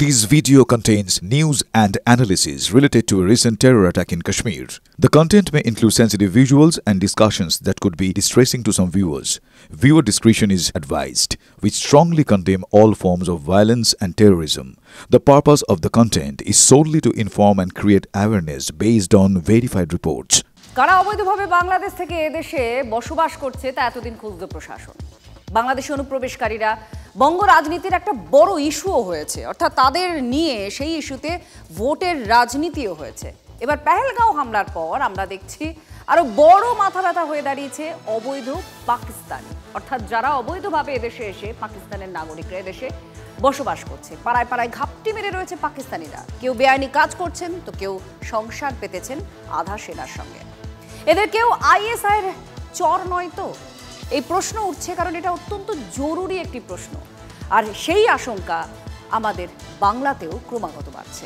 This video contains news and analysis related to a recent terror attack in Kashmir. The content may include sensitive visuals and discussions that could be distressing to some viewers. Viewer discretion is advised. We strongly condemn all forms of violence and terrorism. The purpose of the content is solely to inform and create awareness based on verified reports. কারা অবৈধভাবে বাংলাদেশ থেকে এদেশে বসবাস করছে তা এতদিন খুঁজছে প্রশাসন। বাংলাদেশি অনুপ্রবেশকারীরা বঙ্গ রাজনীতির একটা বড় ইস্যুও হয়েছে, অর্থাৎ তাদের নিয়ে সেই ইস্যুতে ভোটের রাজনীতিও হয়েছে। এবার পেহেলগাঁও হামলার পর আমরা দেখছি আরো বড় মাথা ব্যথা হয়ে দাঁড়িয়েছে অবৈধ পাকিস্তানি, অর্থাৎ যারা অবৈধভাবে এদেশে এসে পাকিস্তানের নাগরিকরা এদেশে বসবাস করছে। পাড়ায় পাড়ায় ঘাপটি মেরে রয়েছে পাকিস্তানিরা। কেউ বেআইনি কাজ করছেন তো কেউ সংসার পেতেছেন আধা সেনার সঙ্গে। এদের কেউ আইএসআইয়ের চর নয় তো? এই প্রশ্ন উঠছে কারণ এটা অত্যন্ত জরুরি একটি প্রশ্ন, আর সেই আশঙ্কা আমাদের বাংলাতেও ক্রমাগত বাড়ছে।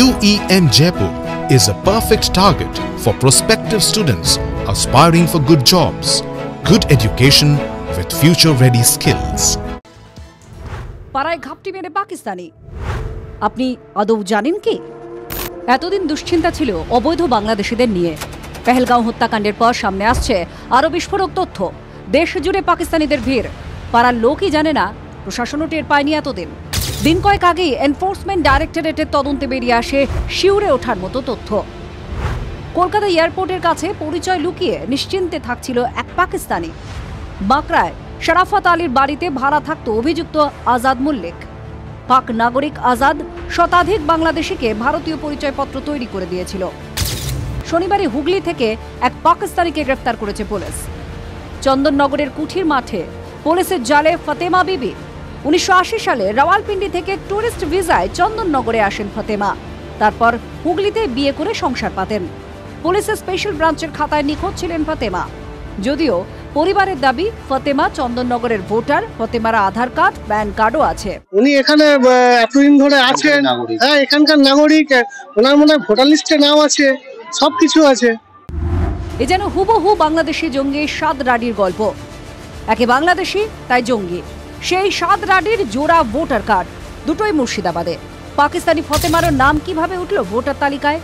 UEM Jaipur is a perfect target for prospective students aspiring for good jobs, good education with future-ready skills. পাড়ায় ঘাপটি মেরে পাকিস্তানি, আপনি আদৌ জানেন কি? এতদিন দুশ্চিন্তা ছিল অবৈধ বাংলাদেশিদের নিয়ে। পেহেলগাঁও হত্যাকাণ্ডের পর সামনে আসছে আরও বিস্ফোরক তথ্য। দেশ জুড়ে পাকিস্তানিদের ভিড়, পাড়ার লোকই জানে না, প্রশাসনও টের পায়নি এতদিন। দিন কয়েক আগেই এনফোর্সমেন্ট ডাইরেক্টরেটের তদন্তে বেরিয়ে আসে শিউরে ওঠার মতো তথ্য। কলকাতা এয়ারপোর্টের কাছে পরিচয় লুকিয়ে নিশ্চিন্তে থাকছিল এক পাকিস্তানি। বাঁকড়ায় শরাফত আলীর বাড়িতে ভাড়া থাকত অভিযুক্ত আজাদ মল্লিক। পাক নাগরিক আজাদ শতাধিক বাংলাদেশিকে ভারতীয় পরিচয়পত্র তৈরি করে দিয়েছিল। শনিবারই হুগলি থেকে এক পাকিস্তানিকে গ্রেফতার করেছে পুলিশ। চন্দননগরের কুঠির মাঠে পুলিশের জালে ফাতেমা বিবি। 1980 সালে রাওয়ালপিন্ডি থেকে টুরিস্ট ভিসায় চন্দননগরে আসেন ফাতেমা। তারপর হুগলিতে বিয়ে করে সংসার পাতেন। পুলিশের স্পেশাল ব্রাঞ্চের খাতায় নিখোঁজ ছিলেন ফাতেমা। যদিও পরিবারের দাবি ফাতেমা চন্দননগরের ভোটার, ফাতেমার আধার কার্ড, প্যান কার্ডও আছে। উনি এখানে এতদিন ধরে আছেন, হ্যাঁ এখানকার নাগরিক, ওনার মনে হয় ভোটার লিস্টে নাম আছে, সবকিছু আছে। এ যেন হুবহু বাংলাদেশি জঙ্গি সাদ রাডির গল্প। একে বাংলাদেশি তাই জঙ্গি। সেই সাদ রাডির জোড়া ভোটার কার্ড, দুটোই মুর্শিদাবাদে। পাকিস্তানি ফাতেমারও নাম কিভাবে উঠল ভোটার তালিকায়?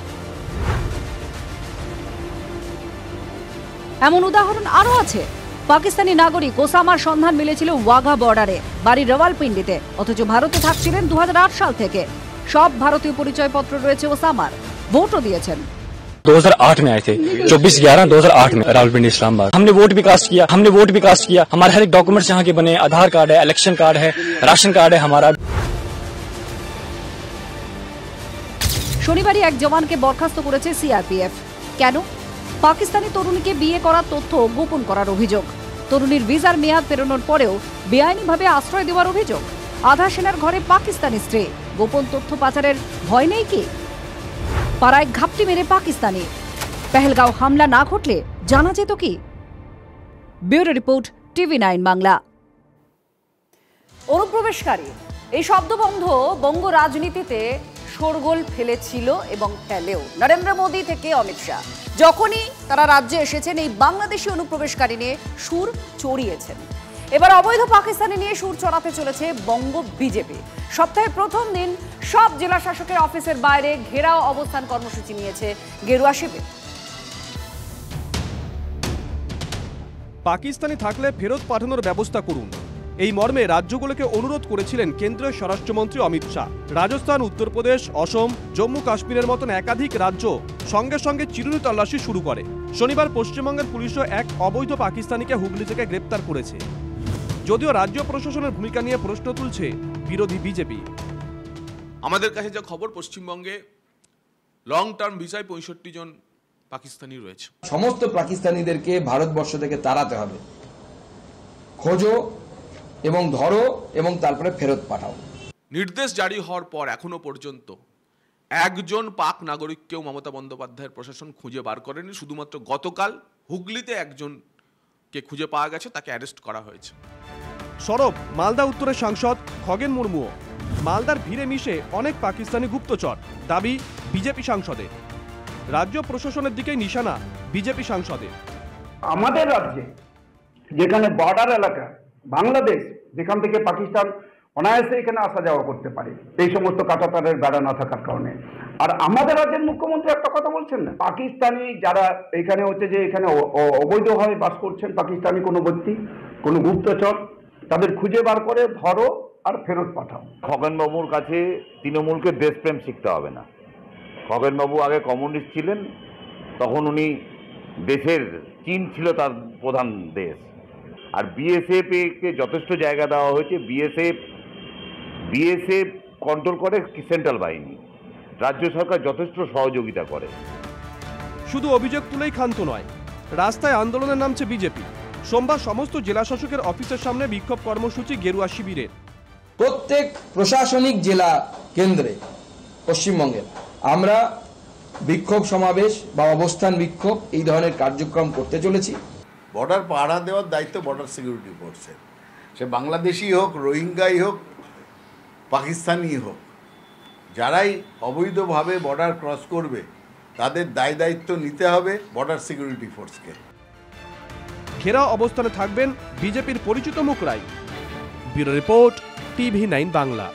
এমন উদাহরণ আরও আছে। পাকিস্তানি নাগরিক ওসামার সন্ধান মিলেছিল ওয়াঘা বর্ডারে, বাড়ি রাওয়ালপিন্ডিতে, অথচ ভারতে থাকছিলেন 2008 সাল থেকে। সব ভারতীয় পরিচয়পত্র রয়েছে ওসামার, ভোটও দিয়েছেন। 2008 में आए थे, 24/11/2008 में रावलपिंडी इस्लामाबाद। हमने वोट भी कास्ट किया। हमारे हर एक डॉक्यूमेंट्स यहाँ के बने, आधार कार्ड है, इलेक्शन कार्ड है, राशन कार्ड है हमारा। শনিবারই এক জওয়ানকে বরখাস্ত করেছে সিআরপিএফ। কেন? পাকিস্তানি তরুণীকে বিয়ে করার তথ্য গোপন করার অভিযোগ। তরুণীর ভিসার মেয়াদ পেরোনোর পরেও বেআইনিভাবে আশ্রয় দেওয়ার অভিযোগ। আধা সেনার ঘরে পাকিস্তানি স্ত্রী, গোপন তথ্য পাচারের ভয় নেই কি? পাড়ায় ঘাপটি মেরে পাকিস্তানি। পেহেলগাঁও হামলা না ঘটলে জানা যেত কি? Bureau report, TV9 Bangla. অনুপ্রবেশকারী এই শব্দবন্ধ বঙ্গ রাজনীতিতে শোরগোল ফেলেছিল এবং ফেলেও। নরেন্দ্র মোদী থেকে অমিত শাহ যখনই তারা রাজ্যে এসেছেন, এই বাংলাদেশি অনুপ্রবেশকারী নিয়ে সুর চড়িয়েছেন। এবার অবৈধ পাকিস্তানি নিয়ে সুর চড়াতে চলেছে বঙ্গ বিজেপি। সপ্তাহের প্রথম দিন সব জেলা শাসকের অফিসের বাইরে ঘেরাও অবস্থান কর্মসূচি নিয়েছে গেরুয়া শিবির। পাকিস্তানি থাকলে ফেরত পাঠানোর ব্যবস্থা করুন, এই মর্মে রাজ্যগুলোকে অনুরোধ করেছিলেন কেন্দ্রীয় স্বরাষ্ট্রমন্ত্রী অমিত শাহ। রাজস্থান, উত্তরপ্রদেশ, অসম, জম্মু কাশ্মীরের মতন একাধিক রাজ্য সঙ্গে সঙ্গে চিরুনি তল্লাশি শুরু করে। শনিবার পশ্চিমবঙ্গের পুলিশও এক অবৈধ পাকিস্তানিকে হুগলি থেকে গ্রেপ্তার করেছে। যদিও রাজ্য প্রশাসনের ভূমিকা নিয়ে প্রশ্ন তুলছে বিরোধী বিজেপি। আমাদের কাছে যা খবর, পশ্চিমবঙ্গে লং টার্ম ভিসায় 65 জন পাকিস্তানি রয়েছে। সমস্ত পাকিস্তানিদেরকে ভারতবর্ষ থেকে তাড়াতে হবে। খোঁজো এবং ধরো এবং তারপরে ফেরত পাঠাও। নির্দেশ জারি হওয়ার পর এখনো পর্যন্ত একজন পাক নাগরিককেও মমতা বন্দ্যোপাধ্যায়ের প্রশাসন খুঁজে বার করেনি। শুধুমাত্র গতকাল হুগলিতে একজনকে খুঁজে পাওয়া গেছে, তাকে অ্যারেস্ট করা হয়েছে। সরব মালদা উত্তরের সাংসদ খগেন মুর্মুও। মালদার ভিড়ে মিশে অনেক পাকিস্তানি গুপ্তচর, দাবি বিজেপি সাংসদের। রাজ্য প্রশাসনের দিকেই নিশানা বিজেপি সাংসদের। আমাদের রাজ্যে যেখানে বর্ডার এলাকা বাংলাদেশ, যেখান থেকে পাকিস্তান অনায়াসে এখানে আসা যাওয়া করতে পারে এই সমস্ত কাঁটাতারের বেড়া না থাকার কারণে। আর আমাদের রাজ্যের মুখ্যমন্ত্রী একটা কথা বলছেন না, পাকিস্তানি যারা এখানে হচ্ছে যে এখানে অবৈধভাবে বাস করছেন, পাকিস্তানি কোনো ব্যক্তি, কোনো গুপ্তচর, তাদের খুঁজে বার করে ধরো আর ফেরত পাঠাও। খগেনবাবুর কাছে তৃণমূলকে দেশপ্রেম শিখতে হবে না। খগেনবাবু আগে কমিউনিস্ট ছিলেন, তখন উনি দেশের চীন ছিল তার প্রধান দেশ। আর বিএসএফকে যথেষ্ট জায়গা দেওয়া হয়েছে। বিএসএফ কন্ট্রোল করে সেন্ট্রাল বাহিনী, রাজ্য সরকার যথেষ্ট সহযোগিতা করে। শুধু অভিযোগ তুলেই ক্ষান্ত নয়, রাস্তায় আন্দোলনে নামছে বিজেপি। সোমবার সমস্ত জেলা শাসকের অফিসের সামনে বিক্ষোভ কর্মসূচি গেরুয়া শিবিরের। প্রত্যেক প্রশাসনিক জেলা কেন্দ্রে পশ্চিমবঙ্গের আমরা বিক্ষোভ সমাবেশ বা অবস্থান বিক্ষোভ এই ধরনের কার্যক্রম করতে চলেছি। বর্ডার পাহারা দেওয়ার দায়িত্ব বর্ডার সিকিউরিটি ফোর্সের, সে বাংলাদেশি হোক, রোহিঙ্গাই হোক, পাকিস্তানি হোক, যারাই অবৈধভাবে বর্ডার ক্রস করবে তাদের দায়িত্ব নিতে হবে বর্ডার সিকিউরিটি ফোর্সকে। ঘেরাও অবস্থানে থাকবেন বিজেপির পরিচিত মুখরাই। Bureau report, TV9 Bangla.